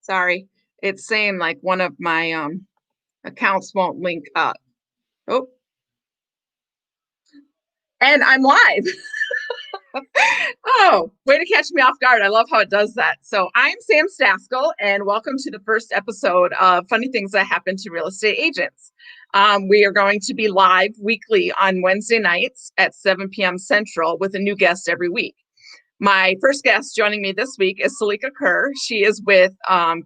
Sorry. It's saying like one of my accounts won't link up. Oh, and I'm live. Oh, way to catch me off guard. I love how it does that. So I'm Sam Staskell, and welcome to the first episode of Funny Things That Happen to Real Estate Agents. We are going to be live weekly on Wednesday nights at 7 p.m. Central with a new guest every week. My first guest joining me this week is Seleka Kerr. She is with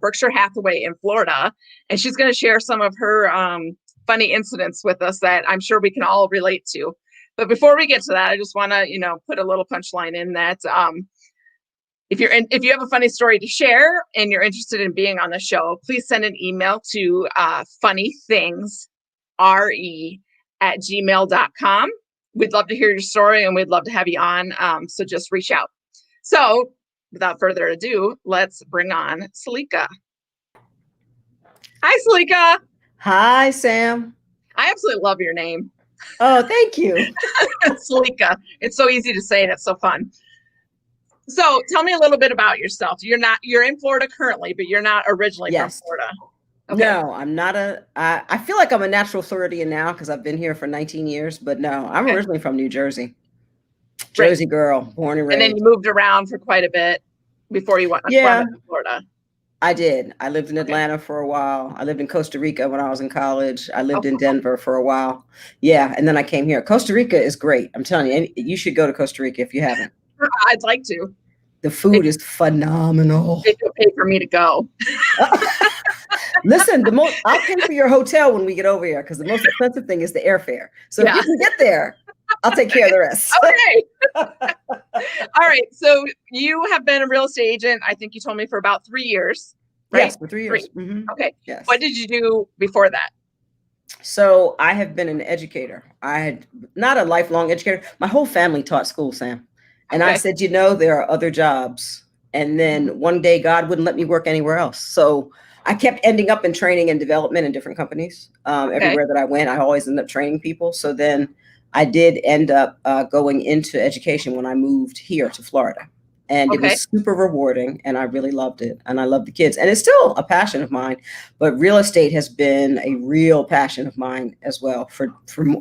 Berkshire Hathaway in Florida, and she's going to share some of her funny incidents with us that I'm sure we can all relate to. But before we get to that, I just want to, put a little punchline in that if you have a funny story to share and you're interested in being on the show, please send an email to funnythingsre@gmail.com. We'd love to hear your story and we'd love to have you on. So just reach out. So without further ado, let's bring on Seleka. Hi, Seleka. Hi, Sam. I absolutely love your name. Oh, thank you. Seleka. It's so easy to say and it's so fun. So tell me a little bit about yourself. You're in Florida currently, but you're not originally from Florida. Okay. No, I'm not I feel like I'm a natural Floridian now because I've been here for 19 years, but no, I'm originally from New Jersey. Jersey girl, born and raised. And then you moved around for quite a bit before you went to Florida. I did. I lived in Atlanta for a while. I lived in Costa Rica when I was in college. I lived in Denver for a while. Yeah. And then I came here. Costa Rica is great. I'm telling you, you should go to Costa Rica if you haven't. I'd like to. The food is phenomenal. They could pay for me to go. Listen, I'll pay for your hotel when we get over here because the most expensive thing is the airfare. So if you can get there, I'll take care of the rest. Okay. All right. So you have been a real estate agent, I think you told me, for about 3 years, right? Yes, for 3 years. Mm-hmm. Okay. Yes. What did you do before that? So I have been an educator. I had not a lifelong educator. My whole family taught school, Sam. And I said, there are other jobs. And then one day God wouldn't let me work anywhere else. So I kept ending up in training and development in different companies. Everywhere that I went, I always ended up training people. So then I did end up going into education when I moved here to Florida. And it was super rewarding and I really loved it. And I love the kids. And it's still a passion of mine. But real estate has been a real passion of mine as well for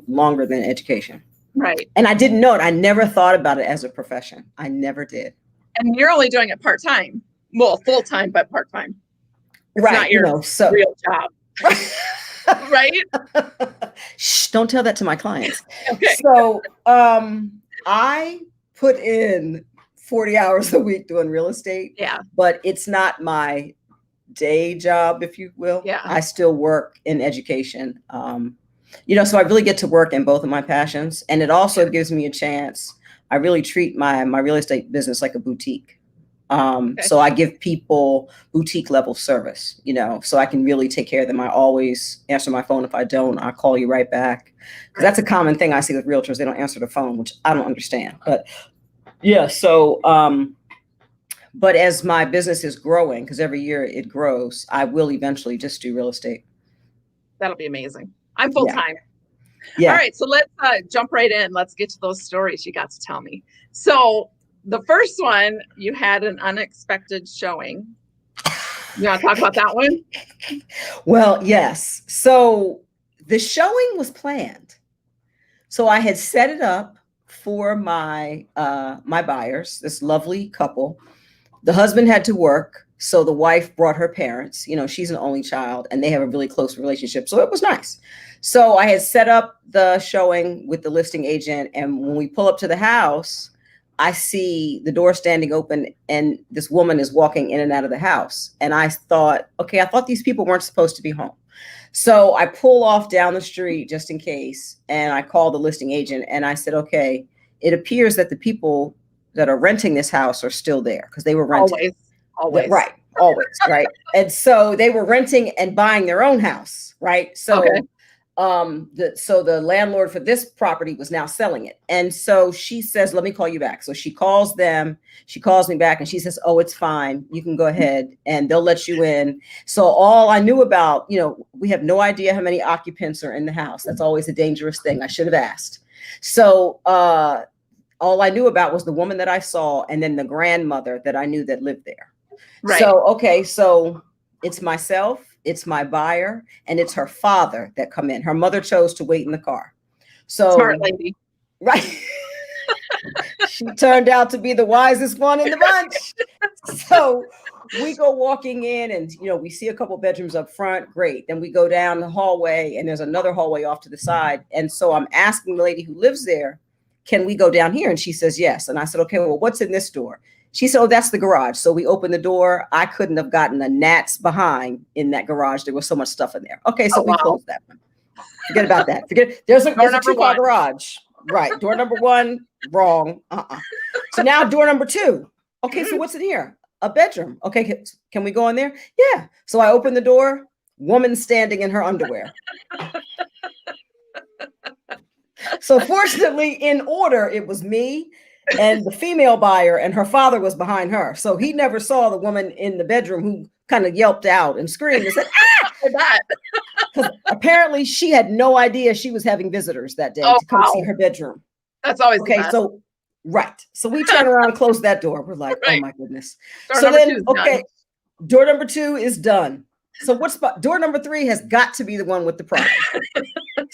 longer than education. Right. And I didn't know it. I never thought about it as a profession. I never did. And you're only doing it part-time. Well, full-time, but part-time. It's not your real job. Right? Shh, don't tell that to my clients. Okay. So I put in 40 hours a week doing real estate. Yeah. But it's not my day job, if you will. Yeah. I still work in education. So I really get to work in both of my passions. And it also gives me a chance. I really treat my real estate business like a boutique. So I give people boutique level service, so I can really take care of them. I always answer my phone. If I don't, I'll call you right back. Because that's a common thing I see with realtors. They don't answer the phone, which I don't understand. But yeah, so but as my business is growing, because every year it grows, I will eventually just do real estate. That'll be amazing. I'm full time. Yeah. All right. So let's jump right in. Let's get to those stories you got to tell me. So the first one, you had an unexpected showing. You want to talk about that one? Well, yes. So the showing was planned. So I had set it up for my buyers, this lovely couple. The husband had to work. So the wife brought her parents, she's an only child and they have a really close relationship. So it was nice. So I had set up the showing with the listing agent. And when we pull up to the house, I see the door standing open and this woman is walking in and out of the house. And I thought, I thought these people weren't supposed to be home. So I pull off down the street just in case. And I called the listing agent and I said, it appears that the people that are renting this house are still there because they were renting. Always. Right. Always. Right. And so they were renting and buying their own house. Right. So the landlord for this property was now selling it. And so she says, let me call you back. So she calls them, she calls me back and she says, oh, it's fine. You can go ahead and they'll let you in. So all I knew about, we have no idea how many occupants are in the house. That's always a dangerous thing. I should have asked. So all I knew about was the woman that I saw and then the grandmother that I knew that lived there. Right. So, so It's myself, it's my buyer, and it's her father that come in. Her mother chose to wait in the car. Smart So, lady. right. She turned out to be the wisest one in the bunch. So we go walking in and, we see a couple bedrooms up front. Great. Then we go down the hallway and there's another hallway off to the side. And so I'm asking the lady who lives there, can we go down here? And she says, yes. And I said, okay, well, what's in this door? She said, oh, that's the garage. So we opened the door. I couldn't have gotten a gnat's behind in that garage. There was so much stuff in there. Okay. So we closed that one. Forget about that. There's a 2-car garage. Right. Door number 1, wrong. So now door number 2. Okay. So what's in here? A bedroom. Okay. Can we go in there? Yeah. So I open the door, woman standing in her underwear. So fortunately, in order, it was me and the female buyer, and her father was behind her. So he never saw the woman in the bedroom who kind of yelped out and screamed and said, ah! Because apparently she had no idea she was having visitors that day to come see her bedroom. That's always okay. So right. So we turn around and close that door. We're like, oh my goodness. So then, okay, door number 2 is done. So door number 3 has got to be the one with the prize.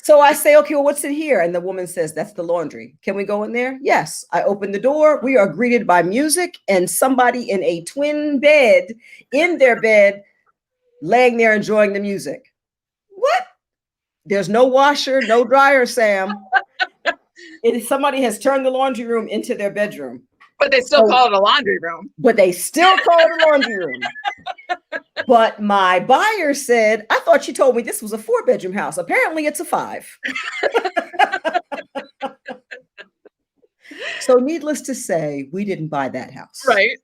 So I say, okay, well, what's in here? And the woman says, that's the laundry. Can we go in there? Yes. I open the door. We are greeted by music and somebody in a twin bed, in their bed, laying there enjoying the music. What? There's no washer, no dryer, Sam. Somebody has turned the laundry room into their bedroom. But they still call it a laundry room. But they still call it a laundry room. But my buyer said, I thought you told me this was a 4-bedroom house. Apparently it's a 5. So needless to say, we didn't buy that house. Right.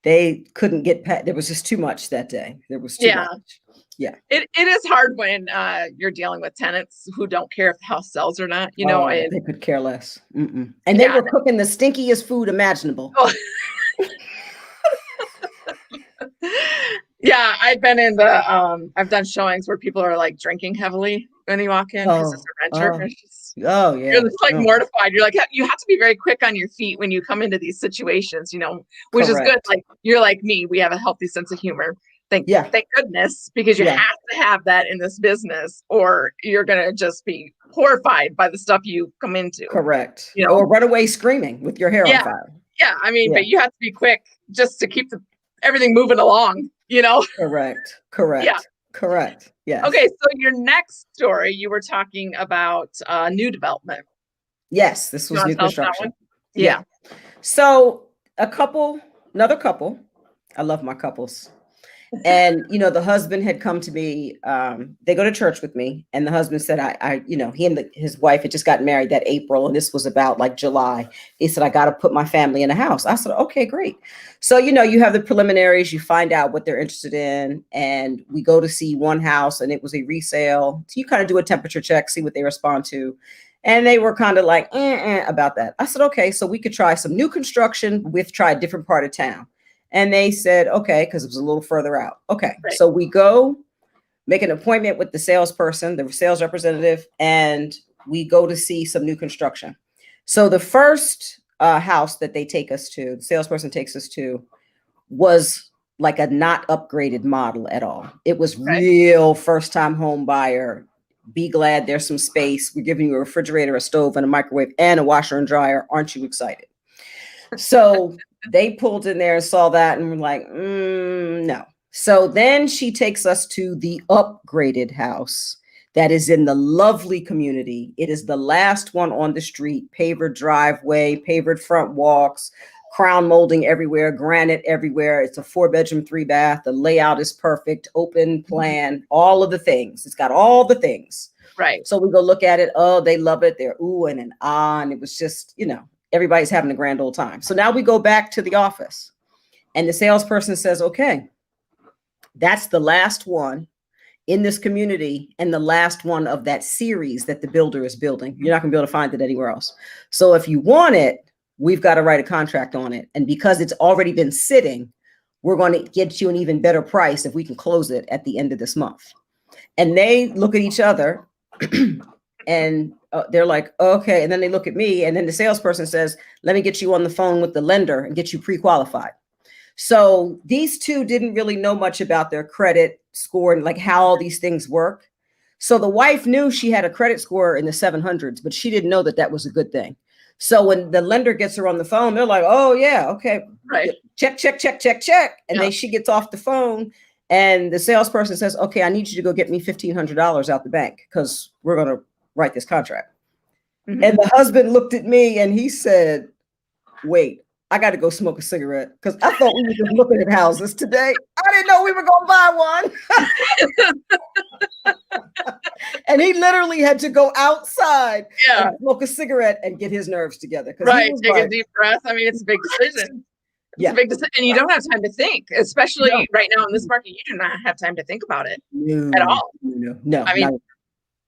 They couldn't get past. There was just too much that day. There was too much. Yeah. It is hard when you're dealing with tenants who don't care if the house sells or not, they could care less. And they were cooking the stinkiest food imaginable. Oh. Yeah, I've been in I've done showings where people are like drinking heavily when you walk in because it's a renter. Yeah. You're just like mortified. You're like, you have to be very quick on your feet when you come into these situations, which is good. Like you're like me, we have a healthy sense of humor. Thank goodness, because you have to have that in this business or you're going to just be horrified by the stuff you come into. Correct. Or run away screaming with your hair on fire. Yeah. I mean, but you have to be quick just to keep everything moving along, Correct. Yeah. Correct. Yeah. Okay. So your next story, you were talking about new development. Yes. This was new construction. Yeah. So another couple, I love my couples. And, the husband had come to me, they go to church with me. And the husband said, he and his wife had just gotten married that April. And this was about like July. He said, I got to put my family in a house. I said, okay, great. So, you have the preliminaries, you find out what they're interested in. And we go to see one house and it was a resale. So you kind of do a temperature check, see what they respond to. And they were kind of like, about that. I said, okay, so we could try some new construction. We've tried a different part of town. And they said, okay, because it was a little further out. Okay. Right. So we go make an appointment with the salesperson, the sales representative, and we go to see some new construction. So the first house that they take us to, the salesperson takes us to, was like a not upgraded model at all. It was real first-time home buyer. Be glad there's some space. We're giving you a refrigerator, a stove, and a microwave, and a washer and dryer. Aren't you excited? So they pulled in there and saw that and were like, no. So then she takes us to the upgraded house that is in the lovely community. It is the last one on the street, pavered driveway, pavered front walks, crown molding everywhere, granite everywhere. It's a 4-bedroom, 3-bath. The layout is perfect, open plan, all of the things. It's got all the things. Right. So we go look at it. Oh, they love it. They're ooh and an ah. And it was just, everybody's having a grand old time. So now we go back to the office and the salesperson says, okay, that's the last one in this community and the last one of that series that the builder is building. You're not gonna be able to find it anywhere else. So if you want it, we've got to write a contract on it. And because it's already been sitting, we're going to get you an even better price if we can close it at the end of this month. And they look at each other and they're like, okay. And then they look at me and then the salesperson says, let me get you on the phone with the lender and get you pre-qualified. So these two didn't really know much about their credit score and like how all these things work. So the wife knew she had a credit score in the 700s, but she didn't know that that was a good thing. So when the lender gets her on the phone, they're like, "Oh yeah, okay, Right. check, check, check, check, check," and Yeah. then she gets off the phone, and the salesperson says, "Okay, I need you to go get me $1,500 out the bank because we're gonna write this contract." Mhm. And the husband looked at me and he said, "Wait, I got to go smoke a cigarette because I thought we were just looking at houses today. I didn't know we were going to buy one." And he literally had to go outside Yeah. and smoke a cigarette and get his nerves together. Right. He was Take a like, deep breath. I mean, it's a big decision. It's yeah, a big decision, and you don't have time to think, especially no, right now in this market. You do not have time to think about it at no, all. no, no, I mean, no,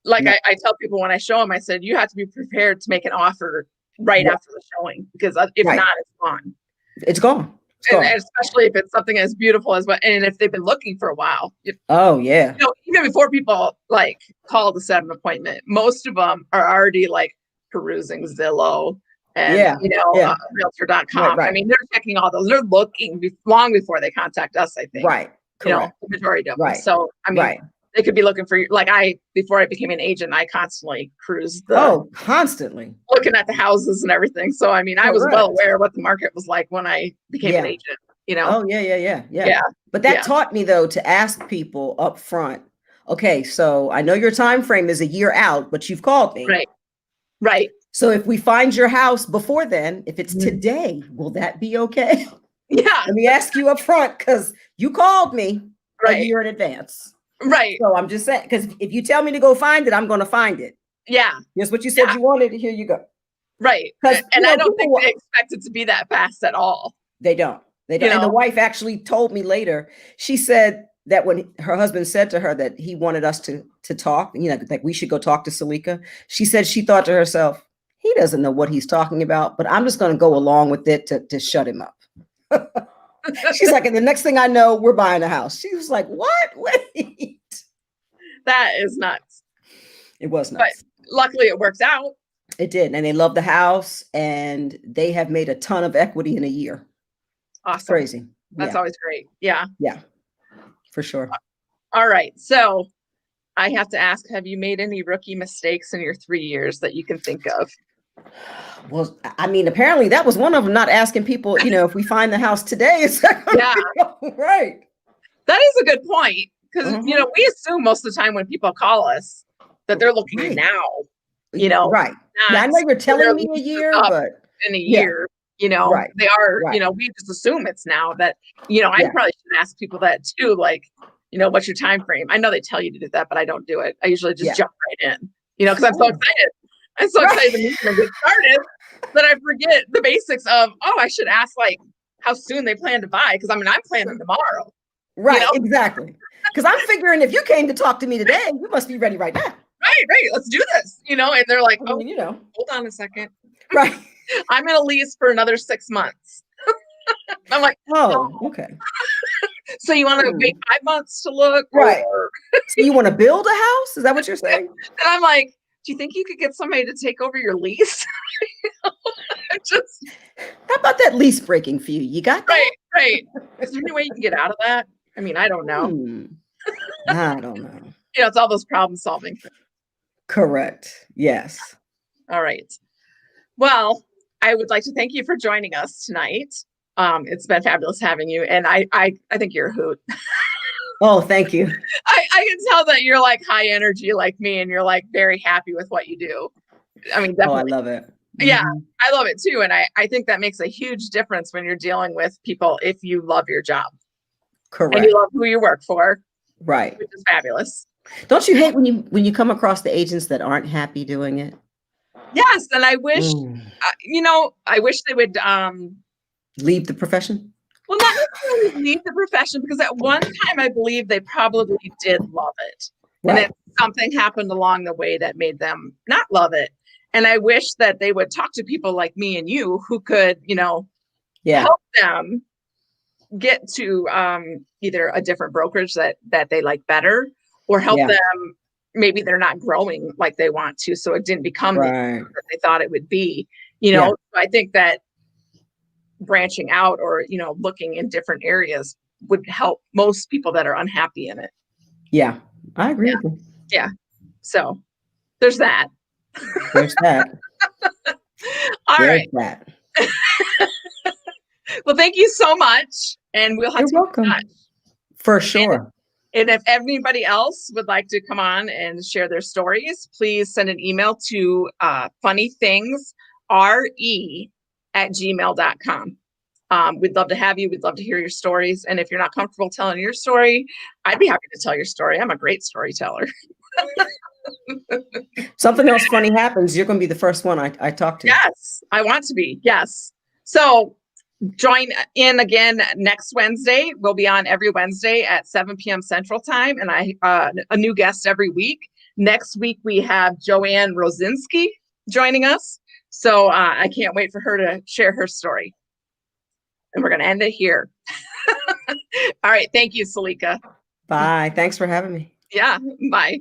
like no. I tell people when I show them, I said, you have to be prepared to make an offer right Yeah, after the showing, because if right. not, it's gone. It's gone. It's And gone. especially if it's something as beautiful as what, and if they've been looking for a while, Oh, yeah. even before people like call to set an appointment, most of them are already like perusing Zillow and Yeah. Yeah. Realtor.com. I Right. mean, they're checking all those. They're looking long before they contact us, I think. Right. Correct. The majority of them. Right. So, I mean, Right. they could be looking for, like, before I became an agent, I constantly cruised Constantly. looking at the houses and everything. So, I mean, I was well Correct. aware of what the market was like when I became an Yeah. agent, Oh, yeah. Yeah. But that Yeah. taught me though to ask people up front. Okay, so I know your time frame is a year out, but you've called me. Right. Right. So if we find your house before then, if it's Mhm. today, will that be okay? Yeah. Let me ask you up front because you called me a Right. year in advance. Right. So I'm just saying, because if you tell me to go find it, I'm going to find it. Yeah. Here's what you said you wanted. Here you go. Right. Because And I don't think they expect it to be that fast at all. They don't. They don't. And the wife actually told me later, she said that when her husband said to her that he wanted us to talk, like we should go talk to Seleka, she said she thought to herself, he doesn't know what he's talking about, but I'm just going to go along with it to shut him up. She's like, and the next thing I know, we're buying a house. She was like, what? Wait. That is nuts. It was nuts. But luckily it worked out. It did. And they love the house and they have made a ton of equity in a year. Awesome. It's crazy. That's always great. Yeah. Yeah, for sure. All right. So I have to ask, have you made any rookie mistakes in your 3 years that you can think of? Well, I mean, apparently that was one of them, not asking people, if we find the house today, is right. That is a good point. Because, we assume most of the time when people call us that they're looking now, Right. Yeah, I know you're telling me a year, but in a year, right. They are, we just assume it's now that, I probably should ask people that too. Like, what's your time frame? I know they tell you to do that, but I don't do it. I usually just jump right in, because I'm so excited. I'm so excited to meet them and get started that I forget the basics of, I should ask like how soon they plan to buy. Because I'm planning tomorrow. Right, exactly. Because I'm figuring if you came to talk to me today, you must be ready right now. Right. Let's do this. And they're like, hold on a second. Right. I'm in a lease for another 6 months. I'm like, okay. So you want to wait 5 months to look? Right. So you want to build a house? Is that what you're saying? And I'm like, do you think you could get somebody to take over your lease? How about that lease breaking fee? You got that? Right. Is there any way you can get out of that? I mean, I don't know. I don't know. It's all those problem solving things. Correct. Yes. All right. Well, I would like to thank you for joining us tonight. It's been fabulous having you. And I think you're a hoot. Oh, thank you. I can tell that you're like high energy like me, and you're like very happy with what you do. I mean, definitely. I love it. Yeah, I love it too. And I think that makes a huge difference when you're dealing with people if you love your job. Correct. And you love who you work for. Right. Which is fabulous. Don't you hate when you come across the agents that aren't happy doing it? Yes. And I wish, I wish they would leave the profession. Well, not necessarily leave the profession, because at one time I believe they probably did love it. Right. And then something happened along the way that made them not love it. And I wish that they would talk to people like me and you who could, help them get to either a different brokerage that they like better, or help them. Maybe they're not growing like they want to, so it didn't become the that they thought it would be. So I think that branching out or, looking in different areas would help most people that are unhappy in it. Yeah, I agree with you. Yeah. So there's that. There's that. All There's right. that. Well, thank you so much. And we'll have You're to keep in welcome. touch. For sure. And if anybody else would like to come on and share their stories, please send an email to funnythingsre@gmail.com. We'd love to have you. We'd love to hear your stories. And if you're not comfortable telling your story, I'd be happy to tell your story. I'm a great storyteller. Something else funny happens, you're going to be the first one I talk to. Yes, I want to be. Yes. So join in again next Wednesday. We'll be on every Wednesday at 7 p.m. Central Time, and a new guest every week. Next week, we have Joanne Rosinski joining us. So I can't wait for her to share her story. And we're going to end it here. All right. Thank you, Seleka. Bye. Thanks for having me. Yeah. Bye.